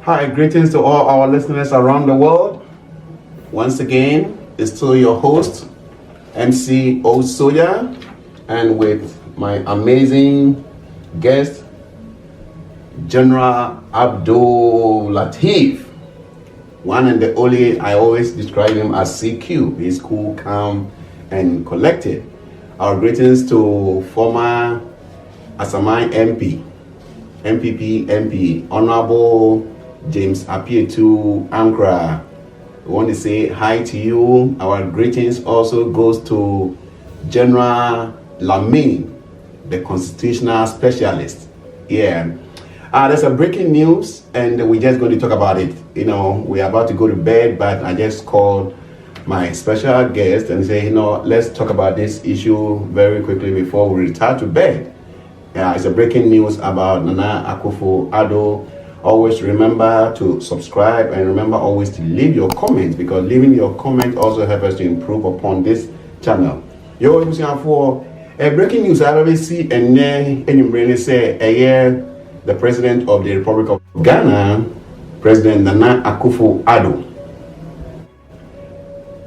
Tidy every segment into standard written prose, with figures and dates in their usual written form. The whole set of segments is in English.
Hi, greetings to all our listeners around the world. Once again, it's still your host, mcoldsoldier, and with my amazing guest, General Abdul Latif. One and the only, I always describe him as CQ. He's cool, calm, and collected. Our greetings to former Asamai MP, MPP MP, Honorable James Apietu Ankara. We want to say hi to you. Our greetings also goes to General Lamin, the constitutional specialist. Yeah. There's a breaking news, and we're just going to talk about it. We're about to go to bed, but I just called my special guest and say, let's talk about this issue very quickly before we retire to bed. It's a breaking news about Nana Akufo-Addo. Always remember to subscribe and remember always to leave your comments, because leaving your comment also helps us to improve upon this channel. Yo, for a breaking news, I always see and then say the President of the Republic of Ghana, President Nana Akufo-Addo,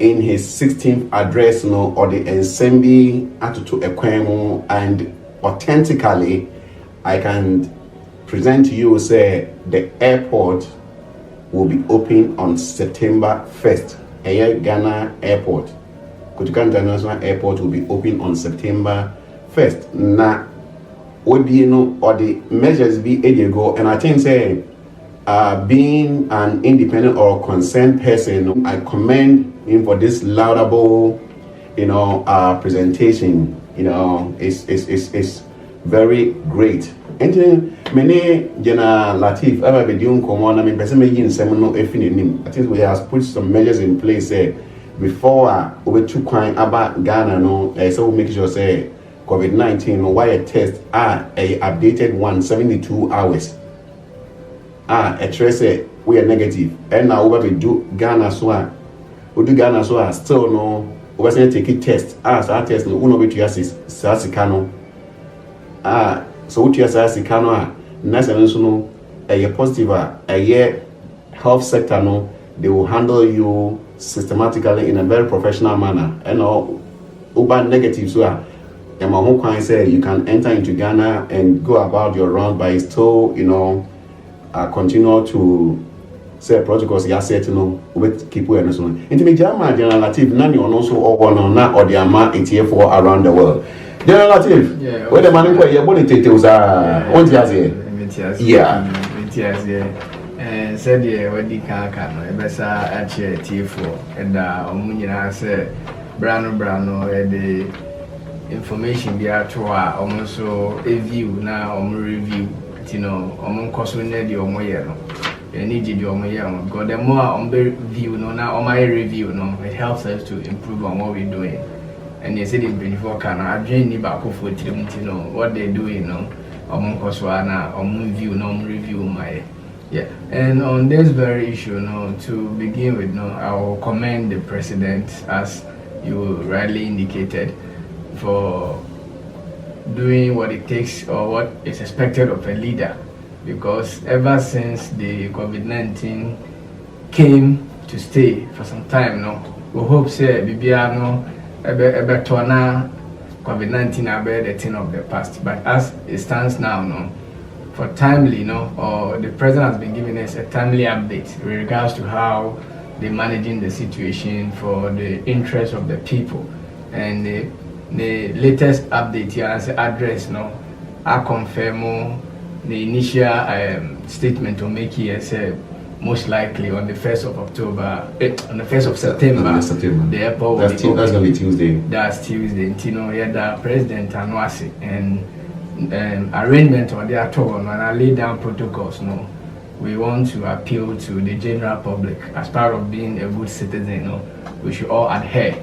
in his 16th address, or the Ensemble Atutu Ekwemu, and authentically, I can present to you, say, the airport will be open on September 1st. Ghana Airport, Kotoka International Airport will be open on September 1st. Now, what do you know, or the measures be ago, and I think, say, being an independent or concerned person, I commend him for this laudable, presentation. It's very great. And many Latif ever be doing common. I mean, person making seminal effing. I think we have put some measures in place before we took quite about Ghana. So we make sure say COVID-19 why a test a updated one 72 hours. A trace we are negative, and now we do Ghana so we do Ghana so still no. We say take a test. So our test no uno be to assist Sasikano. So what you say Sasikano next no a positive a health sector no, they will handle you systematically in a very professional manner. And uber negative so and my home can say you can enter into Ghana and go about your round, but it's still continue to say protocols you set with keep and so on. Into me General Latif nani on also or na or the ama for around the world. General Latif, where the money where your body details are what and said when the car can besa actually T4 and omunyina say brano the information be at almost so a view now review koso ne de omoye no any did omoye because the more on view now on my review it helps us to improve on what we're doing. And they said in 24 can I drain ni back for what they're doing koso na view review my and on this very issue to begin with I will commend the president, as you rightly indicated, for doing what it takes or what is expected of a leader, because ever since the COVID-19 came to stay for some time we hope say Bibiano COVID-19 are the thing of the past, but as it stands now for timely or the president has been giving us a timely update with regards to how they're managing the situation for the interest of the people. And the latest update here as address I confirm the initial statement to make here say most likely on the 1st of October, on the 1st of September, the airport will be open. That's going to be Tuesday. That's Tuesday. The president and arrangement on the actual and I lay down protocols. We want to appeal to the general public as part of being a good citizen. We should all adhere,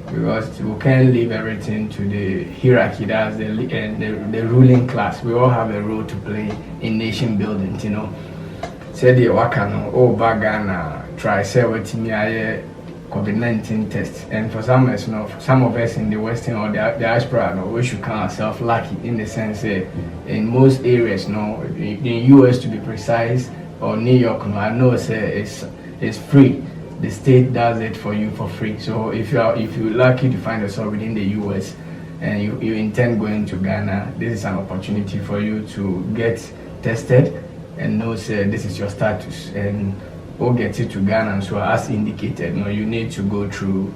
because we can't leave everything to the hierarchy, that's the ruling class. We all have a role to play in nation building. Said the Wakano, Bagana, try say what me COVID-19 test, and for some of us in the Western or the diaspora, we should count ourselves lucky in the sense in most areas, in the US to be precise, or New York, no, I know say it's free. The state does it for you for free. So if you're lucky to find yourself within the US and you intend going to Ghana, this is an opportunity for you to get tested and know say this is your status, and we'll get you to Ghana. So as indicated, you need to go through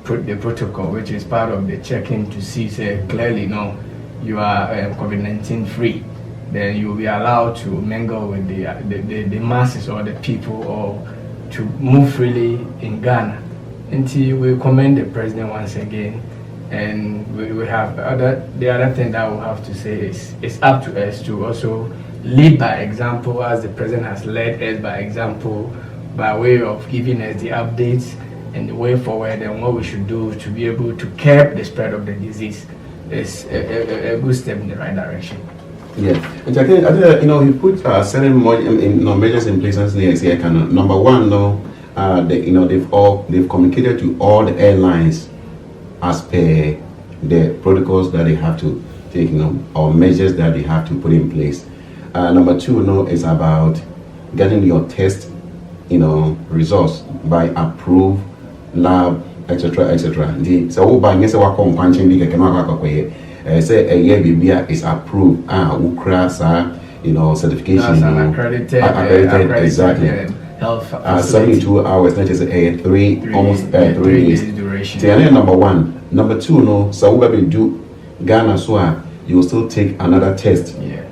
the protocol, which is part of the check-in to see say clearly you are COVID-19 free. Then you'll be allowed to mingle with the masses or the people, or to move freely in Ghana. Until we commend the president once again, and we have the other thing that we'll have to say is it's up to us to also lead by example, as the president has led us by example, by way of giving us the updates and the way forward and what we should do to be able to curb the spread of the disease. Is a good step in the right direction. Yeah, and I think he put certain measures in place as the can. Number one, they've communicated to all the airlines as per the protocols that they have to take, or measures that they have to put in place. Number two, is about getting your test, results by approved lab, etc. So by say a year BBA is approved, certification. That's an accredited exactly. Health 72 hours, not just almost 3 days duration. Number one. Number two, so we do Ghana, so you will still take another test. Yeah.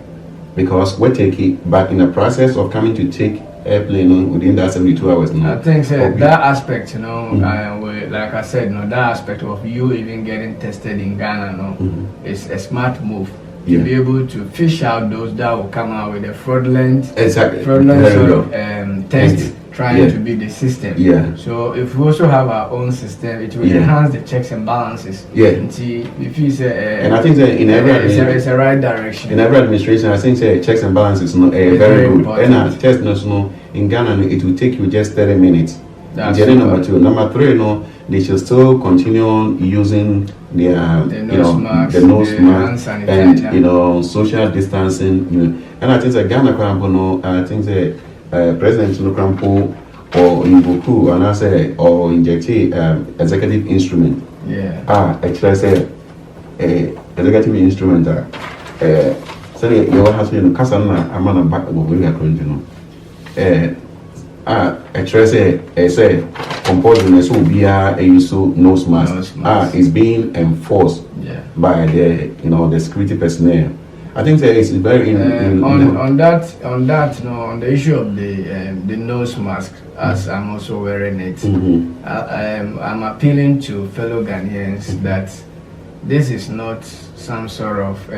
Because we take it, but in the process of coming to take airplane within that 72 hours. I think that aspect, like I said, that aspect of you even getting tested in Ghana, is a smart move. To be able to fish out those that will come out with a fraudulent sort of test trying to beat the system. Yeah. So if we also have our own system, it will enhance the checks and balances. Yeah. If you say, and I think that in every it's a right direction. In every administration, I think checks and balances very good. Important. And test in Ghana, it will take you just 30 minutes. That's number two. Number three, they should still continue on using the nose mask and social distancing. And I think that Ghana, I think that President Nukrampo or Imboku, and I say or inject executive instrument. Yeah. Actually, say executive instrument. So you have to Kasana. I'm on a back of actually say composing will be a use nose mask. Is being enforced by the security personnel. I think that it's very on the issue of the nose mask, as I'm also wearing it. I'm appealing to fellow Ghanaians that this is not some sort of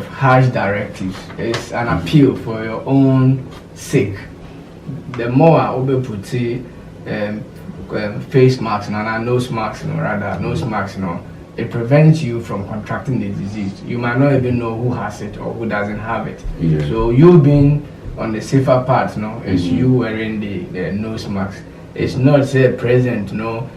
harsh directives. It's an appeal for your own sake. The more I will put face masks and nose masks, nose masks, it prevents you from contracting the disease. You might not even know who has it or who doesn't have it. Yeah. So you being on the safer part, is you wearing the nose mask. It's not say present, or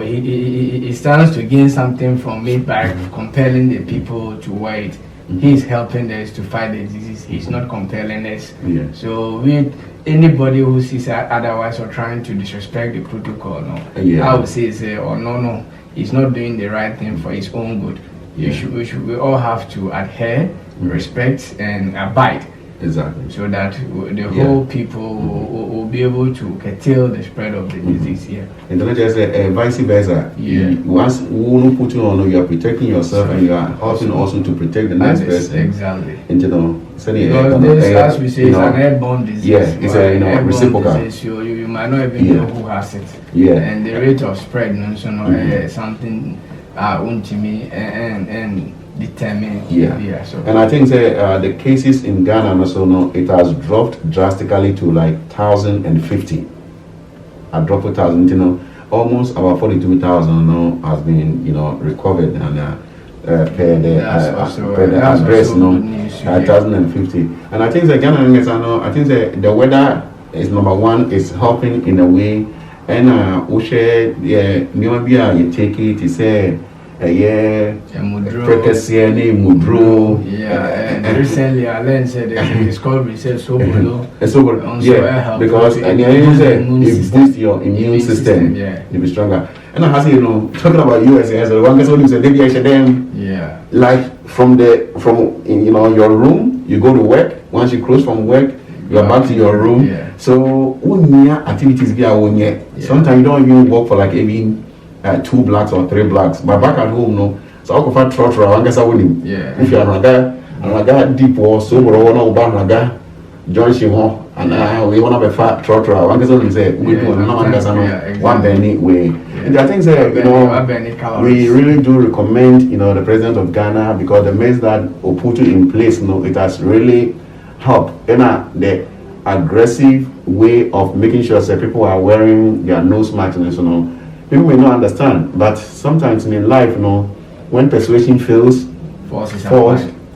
he stands to gain something from it by compelling the people to wear it. He's helping us to fight the disease. He's not compelling us. Yeah. So with anybody who sees otherwise or trying to disrespect the protocol, I would say no, he's not doing the right thing for his own good. We all have to adhere, respect, and abide. Exactly. So that the whole people will be able to curtail the spread of the disease here. And then just vice versa. Once you put you on, you are protecting yourself and you are helping also to protect the next person. Exactly. And because this, as we say, is an airborne disease. Yeah, it's a reciprocal. Disease, you might not even know who has it. Yeah. And the rate of spread, something to me and determine. So. And I think the cases in Ghana also it has dropped drastically to like 1,050. I dropped 1,000, almost about 42,000 has been recovered and per the address 1,050. And I think the Ghana I think the weather is number one, is helping in a way, and we share you take it, say precursor name Mudro. And recently I learned that the discovery says so below. Yeah, because it boosts your immune system. To be stronger. And I say, talking about USA, as one person who said, maybe I should like from your room, you go to work. Once you close from work, you are back to your room. So when activities be sometimes you don't even work for like even 2 blocks or 3 blocks. But back at home, no. So I go for trotro. I guess I wouldn't. If you are another deep war, so we're all about John Shimo and we want to be fat trotro. I guess I would say we do one penny way. And I think that we really do recommend the president of Ghana, because the measures that Oputu in place, it has really helped. The aggressive way of making sure that people are wearing their nose masks, people may not understand, but sometimes in life, when persuasion fails, false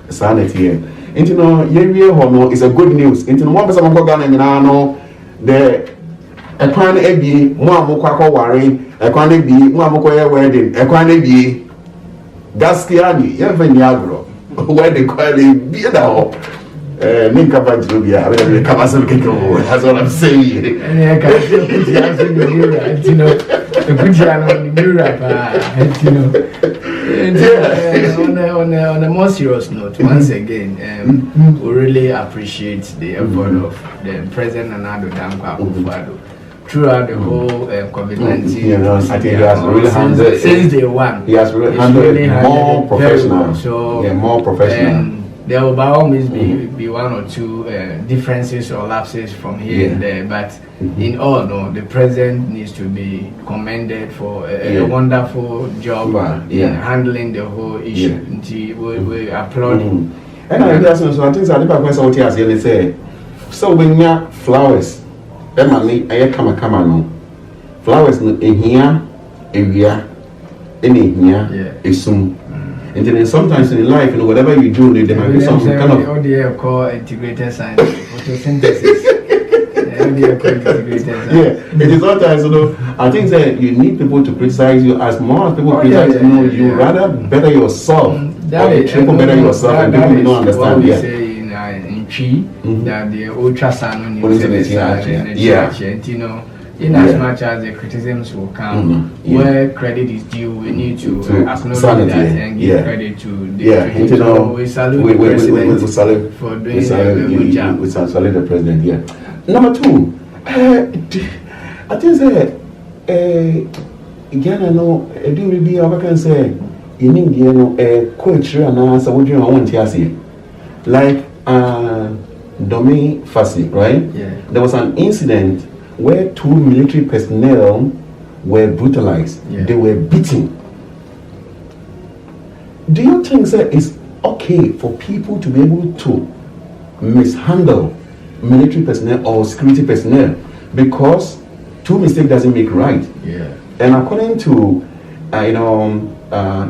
sanity. And it's a good news. And one person I'm going to the economy be more worry, economy be more wedding, economy be Gaskiani, even Niagara, where they call it be now. That's what I'm saying. And I can still put you out in the mirror, on a more serious note, once again, we really appreciate the effort of the President Nana Akufo-Addo throughout the whole COVID-19. I think he has really handled since day one. He has really handled it more professional. So, more professional. There will by all means be 1 or 2 differences or lapses from here and there, but in all, the president needs to be commended for a wonderful job in handling the whole issue. We applaud him. And I think so. I think that say, so when you flowers, I come no flowers in here, in here, isum. And then sometimes in life, whatever you do, there might be some kind of what they call integrated science, photosynthesis. It is sometimes, I think that you need people to criticize you. As more as people criticize you, rather better yourself. Triple better yourself, and people will not understand. In Chi, that the ultra sun in as much as the criticisms will come, where credit is due, we need to acknowledge that and give credit to the so we salute the president for doing a good job. We salute the president, Number 2, I think that Ghana do be I can say in India culture and answer what you want to say. Like Domi Fassi, right? There was an incident where 2 military personnel were brutalized. They were beaten. Do you think that it's okay for people to be able to mishandle military personnel or security personnel? Because 2 mistakes doesn't make right. And according to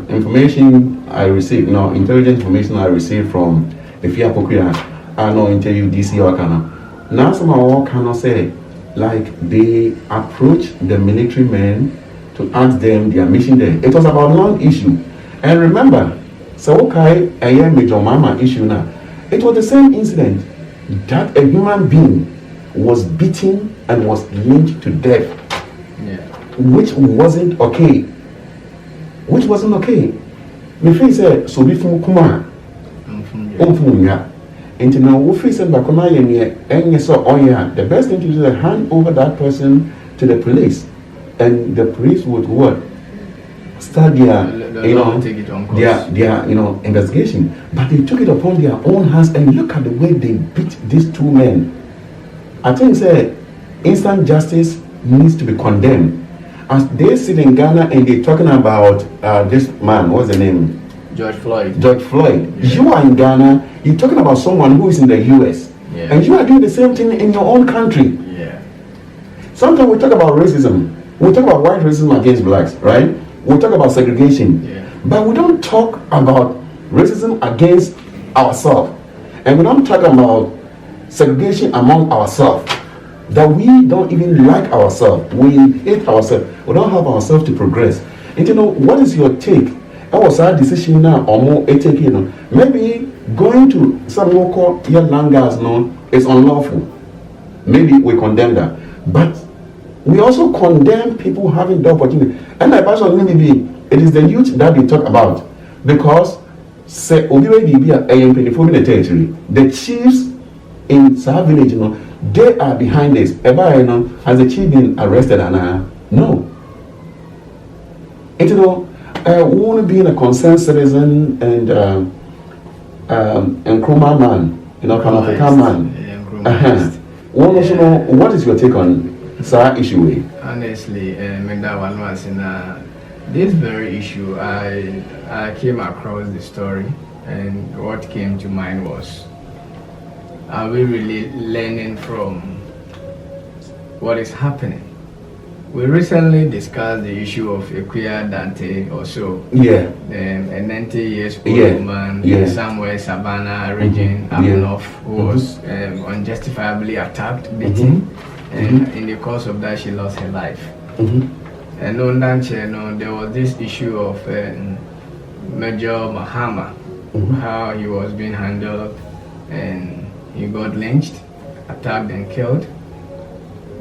information I received, intelligence information I received from Efia Pokuya, I know interview DC or Kana. Now some of cannot say, like they approached the military men to ask them their mission there. It was about land issue. And remember, Sawokai Aye Major Mama issue now. It was the same incident that a human being was beaten and was lynched to death. Which wasn't okay. My friend said, so before Kuma, and now we face it back on and so the best thing to do is hand over that person to the police, and the police would start their investigation. But they took it upon their own hands, and look at the way they beat these 2 men. I think instant justice needs to be condemned. As they sit in Ghana and they're talking about this man, what's the name? George Floyd. You are in Ghana, you're talking about someone who is in the US, and you are doing the same thing in your own country. Sometimes we talk about racism, we talk about white racism against blacks, right? We talk about segregation, but we don't talk about racism against ourselves, and we don't talk about segregation among ourselves. That we don't even like ourselves, we hate ourselves, we don't have ourselves to progress. And what is your take? I was a decision now or more taking. Maybe going to some local langas no is unlawful. Maybe we condemn that. But we also condemn people having the opportunity. And I pass on maybe it is the youth that we talk about. Because say the chiefs in South Village, they are behind this. Has the chief been arrested? No. Want being a concerned citizen and Nkrumah man, Pan African man. Want also know what is your take on that issue? Honestly, this very issue, I came across the story, and what came to mind was, are we really learning from what is happening? We recently discussed the issue of Equia Dante also. Yeah. A 90 years old woman in somewhere Savannah region up north who was unjustifiably attacked, beaten, and in the course of that she lost her life. And on that there was this issue of Major Mahama, how he was being handled, and he got lynched, attacked and killed.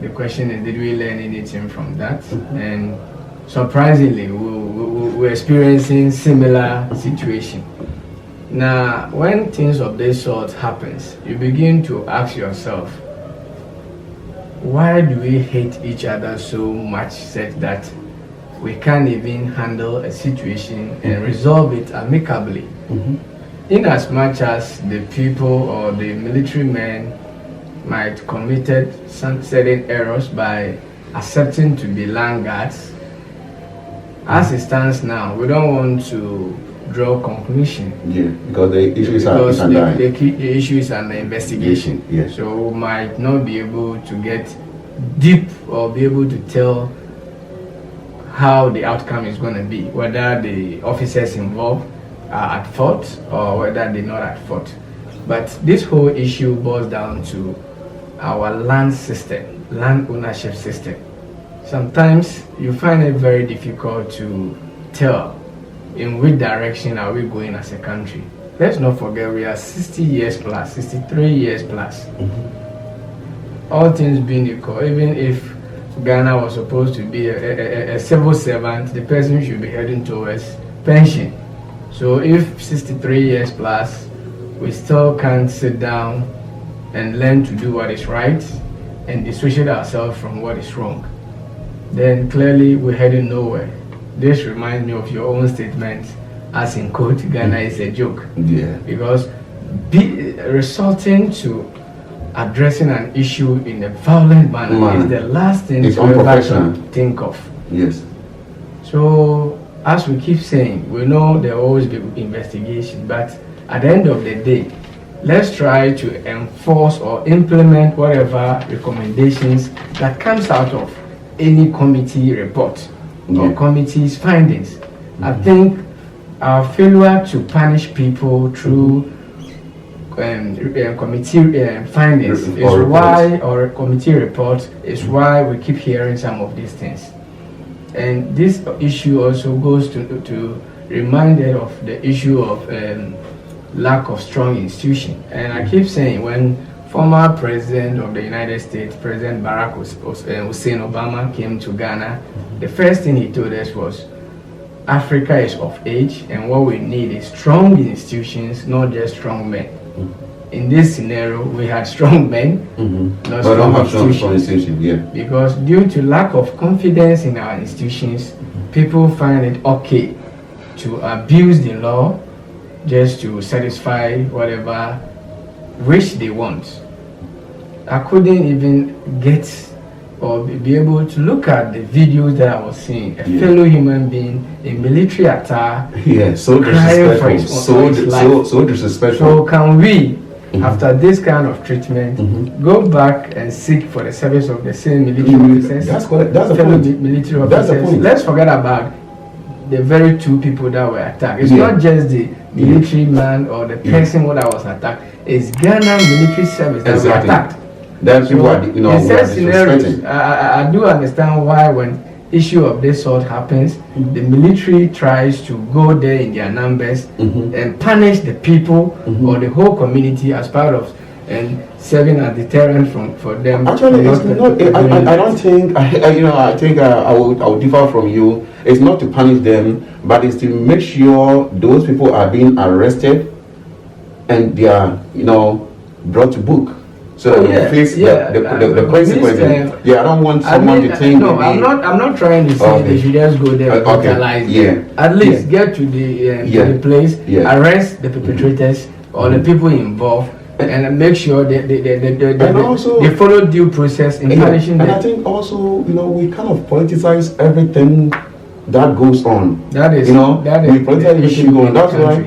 The question is, did we learn anything from that? And surprisingly, we're experiencing similar situation. Now, when things of this sort happens, you begin to ask yourself, why do we hate each other so much such that we can't even handle a situation and resolve it amicably? In as much as the people or the military men might committed some certain errors by accepting to be land guards, as it stands now, we don't want to draw conclusion. Yeah, because the issue is the issue is an investigation. Yes. So we might not be able to get deep or be able to tell how the outcome is going to be, whether the officers involved are at fault or whether they're not at fault. But this whole issue boils down to our land system, land ownership system. Sometimes you find it very difficult to tell in which direction are we going as a country. Let's not forget we are 60 years plus, 63 years plus. All things being equal, even if Ghana was supposed to be a civil servant, the person should be heading towards pension. So if 63 years plus, we still can't sit down and learn to do what is right and dissociate ourselves from what is wrong, then clearly we're heading nowhere. This reminds me of your own statement, as in quote, Ghana is a joke. Yeah. Because resorting to addressing an issue in a violent manner is the last thing to ever think of. Yes. So, as we keep saying, we know there will always be investigation, but at the end of the day, let's try to enforce or implement whatever recommendations that comes out of any committee report or committee's findings. I think our failure to punish people through committee findings is why, or committee reports, is why we keep hearing some of these things. And this issue also goes to remind us of the issue of lack of strong institution. And I keep saying, when former president of the United States, President Barack Hussein Obama, came to Ghana, the first thing he told us was, Africa is of age, and what we need is strong institutions, not just strong men. In this scenario, we had strong men, not strong institutions. Because due to lack of confidence in our institutions, people find it okay to abuse the law just to satisfy whatever wish they want. I couldn't even get or be able to look at the videos that I was seeing. A fellow human being in military attire, so disrespectful. So disrespectful. So can we, after this kind of treatment, go back and seek for the service of the same military officers? That's the point. Military officers. Let's forget about the very two people that were attacked. It's not just the military man or the person that was attacked. It's Ghana military service that were attacked. That's in such scenarios, I do understand why when issue of this sort happens, the military tries to go there in their numbers and punish the people or the whole community as part of and serving a deterrent for them. Actually, it's not. I don't think. I think I will differ from you. It's not to punish them, but it's to make sure those people are being arrested and they are, brought to book. So that we face the consequences. I don't want someone to think. No, I'm not trying to say they should just go there and brutalize them. At least get to the place, arrest the perpetrators or the people involved, and make sure they follow due process in punishing them. And I think also, we kind of politicize everything that goes on. That is, we politicize the issue going. That's why,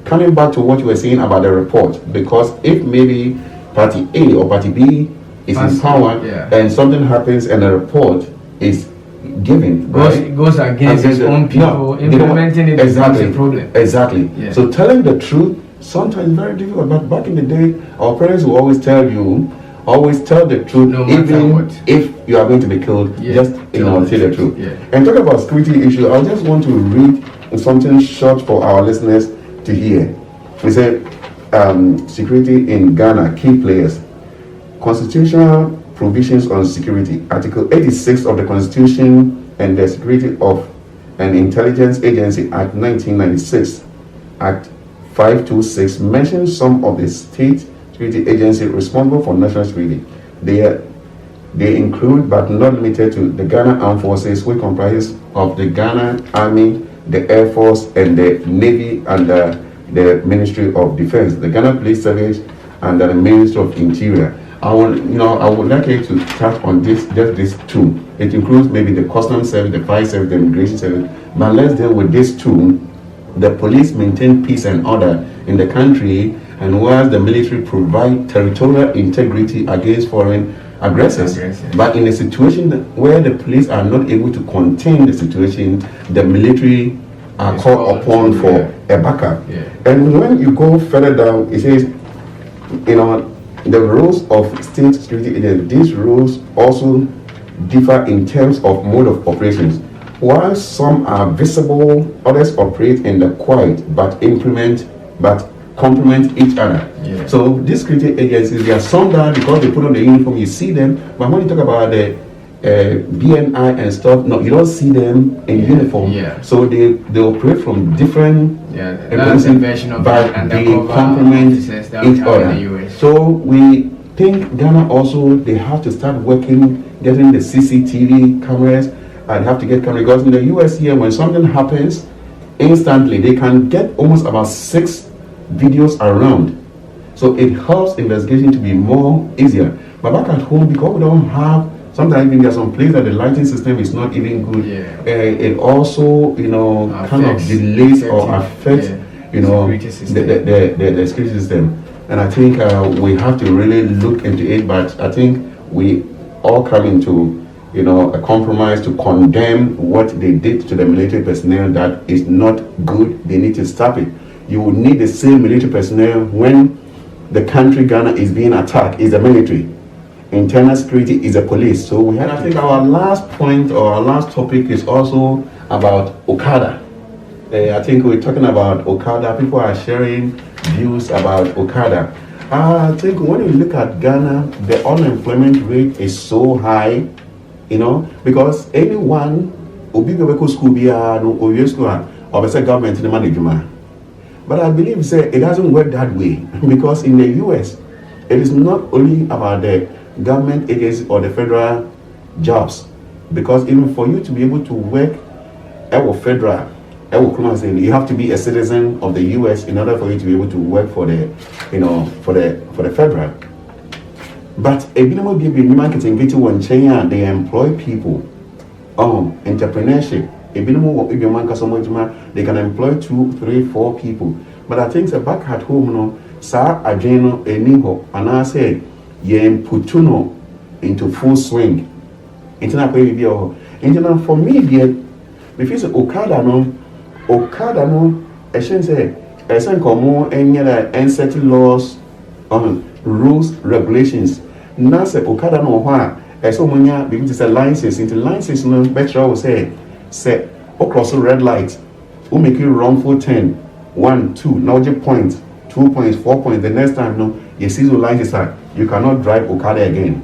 coming back to what you were saying about the report, because if maybe Party A or Party B is in power and something happens and a report is given, goes against its own people, implementing it exactly a problem. Exactly. Yeah. So telling the truth sometimes very difficult. But back in the day, our parents will always tell the truth, no even if you are going to be killed. Just tell the truth. Yeah. And talk about security issue. I just want to read something short for our listeners to hear. We said security in Ghana, key players, constitutional provisions on security, Article 86 of the Constitution and the Security of an Intelligence Agency Act 1996, Act 526 mentions some of the state security agencies responsible for national security. They include, but not limited to, the Ghana Armed Forces, which comprises of the Ghana Army, the Air Force, and the Navy under the Ministry of Defense, the Ghana Police Service under the Ministry of Interior. I would like you to touch on just these two. It includes maybe the Customs Service, the Fire Service, the Immigration Service, but let's deal with these two. The police maintain peace and order in the country, and whilst the military provide territorial integrity against foreign aggressors. But in a situation where the police are not able to contain the situation, the military are called upon for a backup. And when you go further down, it says, the rules of state security agencies, these rules also differ in terms of mode of operations. While some are visible, others operate in the quiet but complement each other. So these security agencies, there are some that because they put on the uniform, you see them, but when you talk about the BNI and stuff, no, you don't see them in uniform. So they operate from different but they complement each other. So we think Ghana also, they have to start getting the CCTV cameras. And have to get cameras, because in the US here, when something happens, instantly they can get almost about 6 videos around. So it helps investigation to be more easier. But back at home, because we don't have, sometimes even there's some place that the lighting system is not even good. It also, kind of delays or affects, the security system. And I think we have to really look into it. But I think we all come into a compromise to condemn what they did to the military personnel. That is not good. They need to stop it. You will need the same military personnel when the country Ghana is being attacked. Is the military. Internal security is the police. So we have. I think our last point or our last topic is also about Okada. I think we're talking about Okada. People are sharing views about Okada. I think when you look at Ghana, the unemployment rate is so high. Because anyone obi go school bia no or school or say government in the management. But I believe it doesn't work that way, because in the US it is not only about the government agency or the federal jobs, because even for you to be able to work federal, you have to be a citizen of the US in order for you to be able to work for the for the federal. But a minimum give marketing they employ people. Entrepreneurship. A minimum they can employ 2, 3, 4 people. But I think back at home, sa ajeno eniho, and I say putuno into full swing. For me, if it's Okada no, I shouldn't say, I say common any setting laws, rules, regulations. Nasa Okada no so many people say licenses. Into licenses, no better will say across the red light, who make you wrongful 10, 1, 2, now just point, 2 points, 4 points. The next time, no, you see the license that you cannot drive Okada again.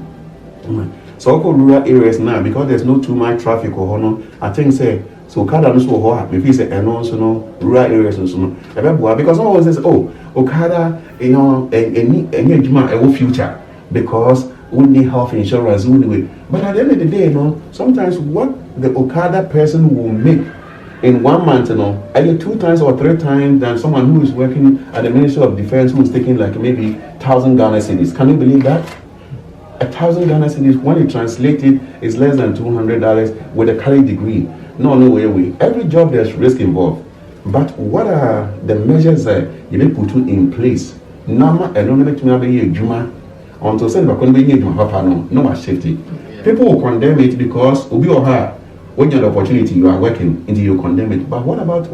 So rural areas now, because there's no too much traffic or no, I think say so Okada no so ho if you say and also no rural areas no so no. Because someone says, oh, Okada, you know, any future because we need health insurance, but at the end of the day, you know, sometimes what the Okada person will make in 1 month, you know, either 2 times or 3 times than someone who is working at the Ministry of Defense who is taking like maybe 1,000 Ghana cedis. Can you believe that? 1,000 Ghana cedis, when you translate it, is less than $200 with a college degree. No way. Every job there's risk involved. But what are the measures that you may put in place? Nama and no make to be a juma until send back on being no safety. People will condemn it because Ubi or her, when you have the opportunity, you are working until you condemn it. But what about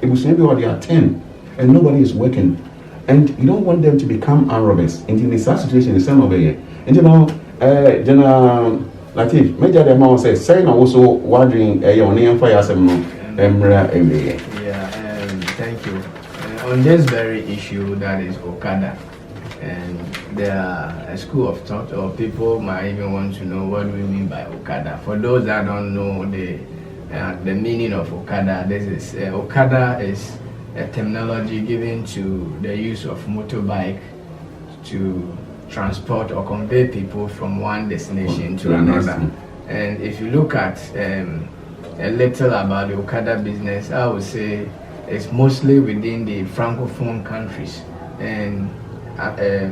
if they are 10 and nobody is working? And you don't want them to become armed robbers. In this situation, the same over here. And you know, General Latif, major the amount says, saying also wondering your name for yourself. Yeah, thank you. On this very issue, that is Okada, and there are a school of thought, or people might even want to know what we mean by Okada. For those that don't know the meaning of Okada, this is Okada is a terminology given to the use of motorbike to transport or convey people from one destination to another. And if you look at a little about the Okada business, I would say it's mostly within the Francophone countries and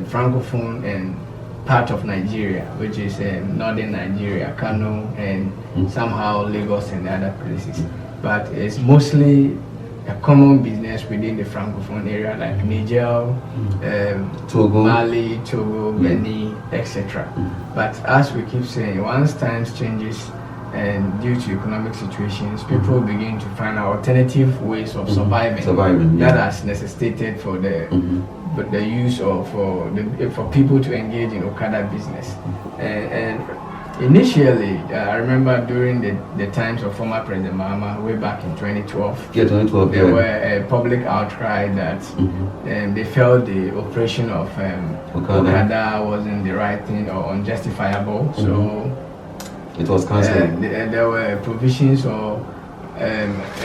Francophone and part of Nigeria, which is northern Nigeria, Kano, and somehow Lagos and other places. But it's mostly a common business within the Francophone area like Niger, Togo, Mali, Togo, Benin, etc. But as we keep saying, once times changes and due to economic situations, people begin to find alternative ways of surviving. That has necessitated for the use of for people to engage in Okada business. And initially, I remember during the times of former President Mahama, way back in 2012, there were a public outcry that they felt the operation of Okada wasn't the right thing or unjustifiable. So it was cancelled. There were provisions or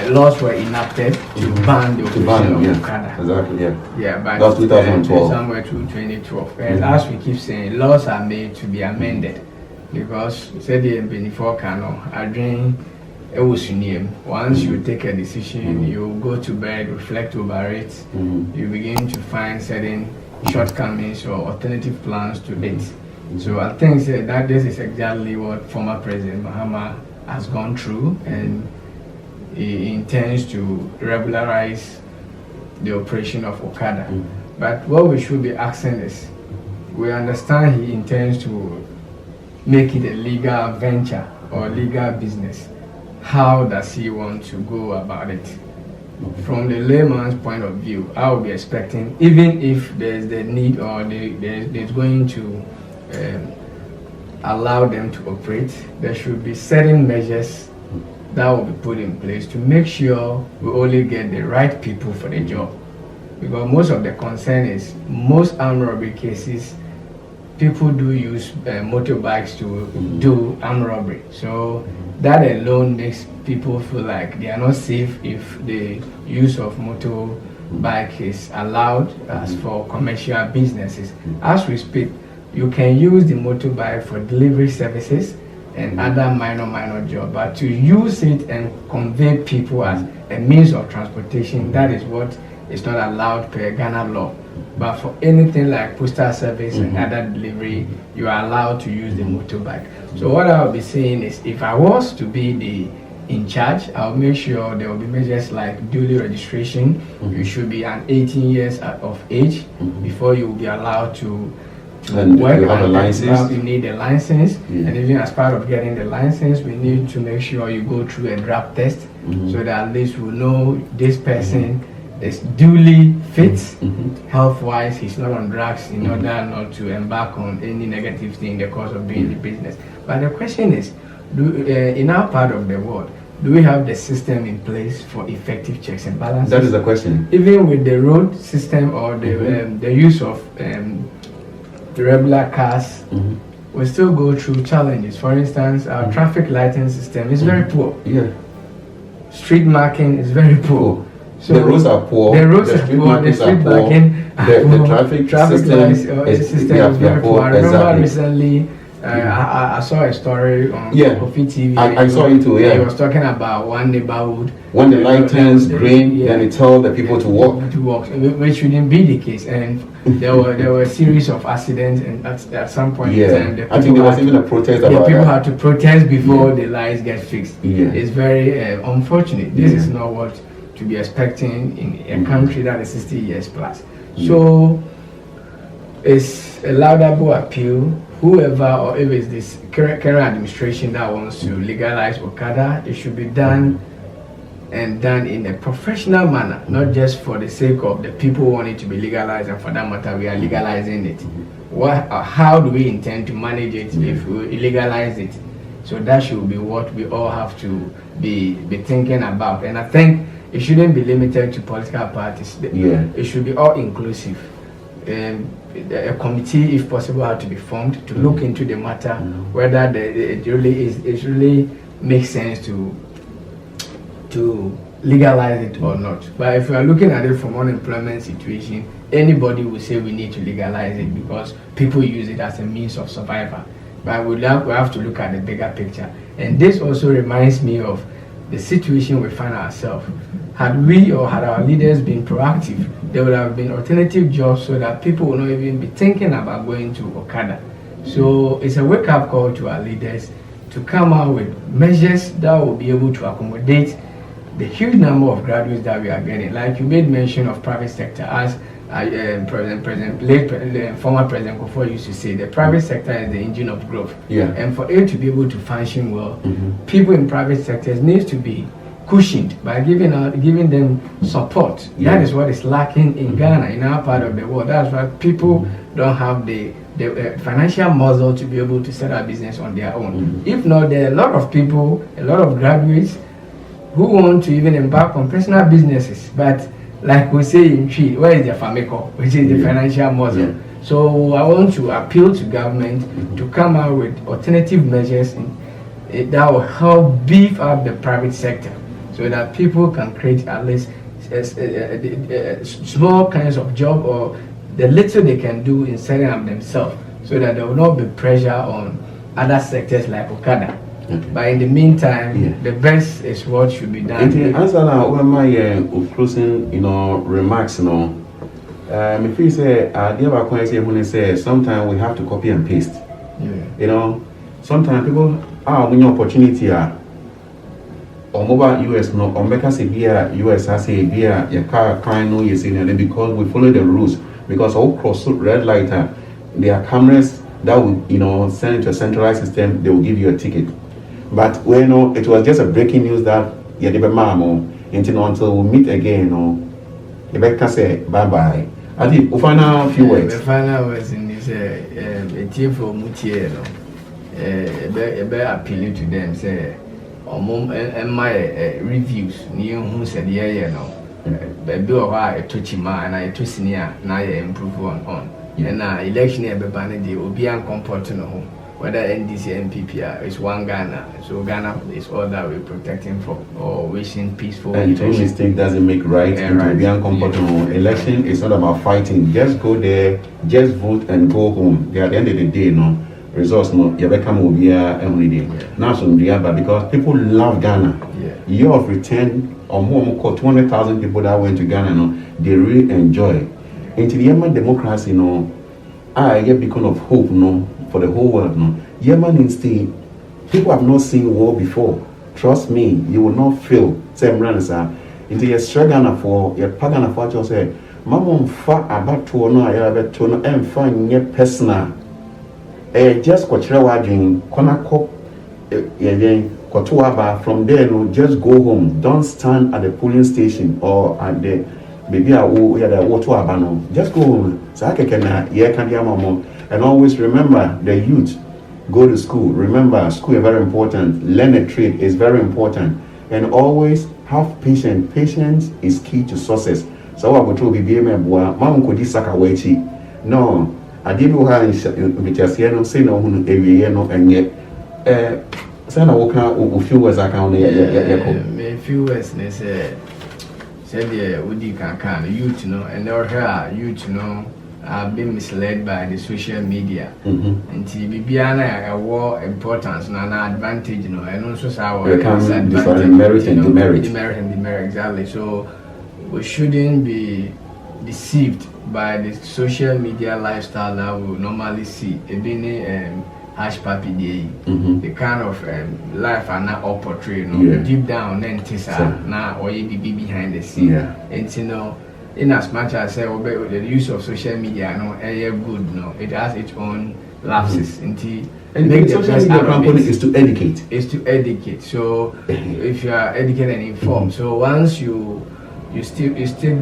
laws were enacted to ban the operation of Okada. Exactly, yeah. But that was 2012. Somewhere to 2012. And as we keep saying, laws are made to be amended. Because said the before Kano, once you take a decision, you go to bed, reflect over it, you begin to find certain shortcomings or alternative plans to it. So I think that this is exactly what former President Mahama has gone through, and he intends to regularize the operation of Okada. But what we should be asking is, we understand he intends to make it a legal venture or legal business. How does he want to go about it? From the layman's point of view, I will be expecting, even if there's the need or there's going to allow them to operate, there should be certain measures that will be put in place to make sure we only get the right people for the job. Because most of the concern is, most armed robbery cases, people do use motorbikes to do armed robbery. So that alone makes people feel like they are not safe if the use of motorbike is allowed as for commercial businesses. As we speak, you can use the motorbike for delivery services and other minor jobs, but to use it and convey people as a means of transportation, that is what is not allowed per Ghana law. But for anything like postal service and other delivery, you are allowed to use the motorbike. So what I will be saying is, if I was to be in charge, I'll make sure there will be measures like duly registration. You should be 18 years of age before you will be allowed to work. You have a license. You need a license, and even as part of getting the license, we need to make sure you go through a drug test so that at least we know this person is duly fit, health-wise, he's not on drugs in order not to embark on any negative thing in the course of doing the business. But the question is, in our part of the world, do we have the system in place for effective checks and balances? That is the question. Even with the road system or the use of the regular cars, we still go through challenges. For instance, our traffic lighting system is very poor. Yeah. Street marking is very poor. So the roads are poor. The roads are poor. The street marking the traffic system is very poor. I remember recently I saw a story on Coffee TV. I saw it too. Yeah. He was talking about one neighborhood when the light turns green, then it tells the people to walk. To walk, which shouldn't be the case. And there were a series of accidents, and at some point in time, I think there was even a protest about people had to protest before the lights get fixed. Yeah. It's very unfortunate. This is not what to be expecting in a country that is 60 years plus. So it's a laudable appeal. Whoever, or if it's this current administration that wants to legalize Okada, it should be done in a professional manner, not just for the sake of the people who want it to be legalized, and for that matter we are legalizing it. How do we intend to manage it if we legalize it? So that should be what we all have to be thinking about. And I think it shouldn't be limited to political parties. It should be all inclusive. A committee, if possible, had to be formed to look into the matter, whether it really makes sense to legalize it or not. But if we are looking at it from unemployment situation, anybody will say we need to legalize it because people use it as a means of survival. But we have to look at the bigger picture. And this also reminds me of the situation we find ourselves. Had we or had our leaders been proactive, there would have been alternative jobs so that people will not even be thinking about going to Okada. So it's a wake-up call to our leaders to come out with measures that will be able to accommodate the huge number of graduates that we are getting. Like you made mention of private sector, as former President Kufuor used to say, the private sector is the engine of growth. And for it to be able to function well, people in private sectors needs to be cushioned by giving them support. That is what is lacking in Ghana, in our part of the world. That's why people don't have the financial muscle to be able to set up business on their own. If not, there are a lot of people, a lot of graduates who want to even embark on personal businesses, but like we say in Tree, where is the FAMECO, which is the financial muscle? So I want to appeal to government to come out with alternative measures that will help beef up the private sector, so that people can create at least small kinds of job, or the little they can do in setting up themselves, so that there will not be pressure on other sectors like Okada. But in the meantime, the best is what should be done. Answer now, when my closing, remarks, me feel say, sometimes we have to copy and paste. Sometimes people when your opportunity or mobile US or make us a beer US has a beer your car kind no you see, and then because we follow the rules, because all cross red light there are cameras that will send it to a centralized system, they will give you a ticket. But it was just a breaking news that until we meet again, you can say bye bye. I think we'll find out a few words. The final words in this a team for Mutier, appealing to them, say, and my reviews, near who said, baby or I touch him and I to senior, now you improve on. And election ever banned the Obian comporting home. Whether NDC NPP is one Ghana, so Ghana is all that we're protecting for or wishing peaceful. And no mistake doesn't make right. Election is not about fighting. Just go there, just vote and go home. At the end of the day, results you become will be every day. Now so but because people love Ghana, year of return or more 200,000 people that went to Ghana, they really enjoy. Into the Yemen democracy, I get beacon of hope, for the whole world. Yemen instead, people have not seen war before. Trust me, you will not feel. Say, Mranasa, into your struggle for your pagan for just say, Mamma fa about to no, I have to no, and find your personal. Just Kochra dream, Konako, Kotuaba, from there, just go home. Don't stand at the polling station or at the Baby, I will the water abano. Just go. So I can and always remember the youth. Go to school. Remember, school is very important. Learn a trade is very important. And always have patience. Patience is key to success. So I go to be mama could saka wechi. No, I did know how in Vitasiano say no no and yet Sana Woka few words I can me few words they say the Udi can youth and they are youth have been misled by the social media. And Bibiana war importance and advantage, and also our disadvantage, merit and demerit. Demerit and demerit, exactly. So we shouldn't be deceived by the social media lifestyle that we normally see. Hash papi day, the kind of life are not all portrayed, deep down, then tisa now or you be behind the scene. And in as much as I say the use of social media, good, it has its own lapses. And the social media company is to educate. So if you are educated and informed, so once you still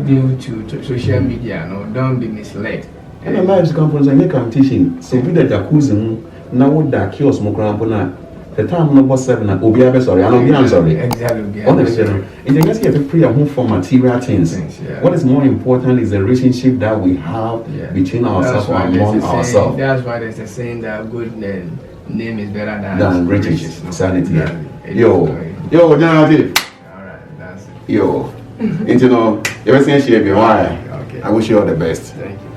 due to social media, don't be misled. And the lives conference and make competition. So be the jacuzzi now that kiosk mokrampona. The time number 7 Obi sorry, I'm sorry. Exactly. Honestly, it's just here to pray home for material things. What is more important is the relationship that we have between ourselves and among ourselves. That's why there's a saying that good name is better than riches. Sanity. Yo, Latif. Alright, that's it. Yo, you're saying why? I wish you all the best. Thank you.